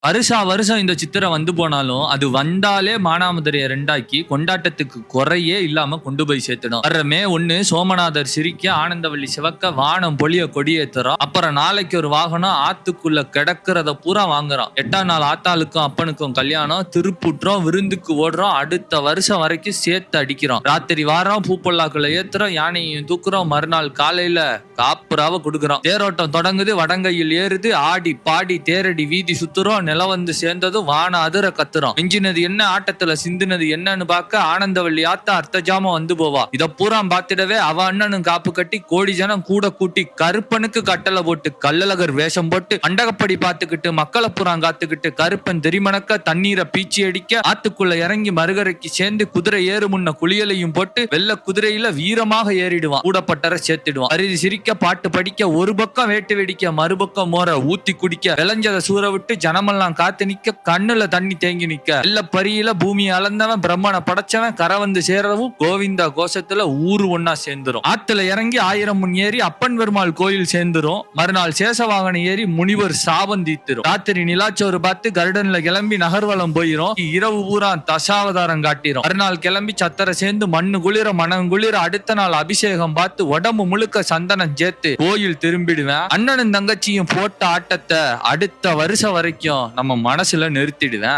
வருஷா வருஷம் இந்த சித்திரை வந்து போனாலும், அது வந்தாலே மானாமதுரைய 2ஆக்கி கொண்டாட்டத்துக்கு குறையே இல்லாம கொண்டு போய் சேர்த்துடும். வர்ற மே 1 சோமநாதர் சிரிக்க, ஆனந்தவள்ளி சிவக்க, வானம் பொழிய கொடியேத்துறோம். அப்புறம் நாளைக்கு ஒரு வாகனம் ஆத்துக்குள்ள கிடக்கிறத பூரா வாங்குறோம். 8ஆம் நாள் ஆத்தாளுக்கும் அப்பனுக்கும் கல்யாணம், திருப்புற்றோம், விருந்துக்கு ஓடுறோம், அடுத்த வருஷம் வரைக்கும் சேர்த்து அடிக்கிறோம். ராத்திரி வாரம் பூப்பொல்லாக்குள்ள ஏத்துறோம், யானையும் தூக்குறோம், மறுநாள் காலையில காப்புராவ கொடுக்குறோம். தேரோட்டம் தொடங்குது, வடங்கையில் ஏறுது, ஆடி பாடி தேரடி வீதி சுத்துறோம். நிலம் வந்து சேர்ந்ததும் வான அதிர கத்துறோம். மிஞ்சினது என்ன, ஆட்டத்துல சிந்துனது என்னன்னு பார்க்க ஆனந்தவள்ளி ஆத்தா அர்த்தஜாம வந்து போவா. இத பூரா பார்த்திடவே அவ அண்ணனும் காப்பு கட்டி கோடி ஜனம் கூட கூட்டி கருப்பனுக்கு கட்டளை போட்டு கள்ளழகர் வேஷம் போட்டு அண்டகப்படி பார்த்துக்கிட்டு மக்களை பூரா காத்துக்கிட்டு கருப்பன் தெரிமணக்க தண்ணீரை பீச்சி அடிக்க ஆத்துக்குள்ள இறங்கி மறுகரைக்கு சேர்ந்து குதிரை ஏறு முன்ன குளியலையும் போட்டு வெள்ள குதிரையில வீரமாக ஏறிடுவான். கூடப்பட்டரை சேர்த்திடுவான். அரிதி சிரிக்க, பாட்டு படிக்க, ஒரு பக்கம் வேட்டு வெடிக்க, மறுபக்கம் மோர ஊத்தி குடிக்க, விளைஞ்சத சூற விட்டு ஜனமெல்லாம் காத்து நிக்க, கண்ணுல தண்ணி தேங்கி நிக்க, வெள்ள பரியில பூமியை அளந்தவன் பிரம்மனை படைச்சவன் கரை வந்து சேரவும் கோவிந்தா கோஷத்துல ஊரு ஒன்னா சேர்ந்துரும். ஆத்துல இறங்கி 1000 முன் ஏறி அப்பன் பெருமாள் கோயில் சேர்ந்துரும். மறுநாள் சேஷவாகனம் ஏறி முனிவர் சாபம் தீர்த்திரும். ராத்திரி நிலாச்சோறு பார்த்து கருடன்ல கிளம்பி நகர்வலம் போயிரும். இரவு பூரா தசாவதாரம் காட்டிரும். மறுநாள் கிளம்பி சத்தரை சேர்ந்து மண்ணு குளிர மனம் குளிர அடுத்த நாள் அபிஷேகம் பார்த்து உடம்பு முழுக்க சந்தனம் சேர்த்து கோயில் திரும்பிடுவேன். அண்ணனும் தங்கச்சியும் போட்ட ஆட்டத்தை அடுத்த வருஷம் வரைக்கும் நம்ம மனசுல நிறுத்திடுவேன்.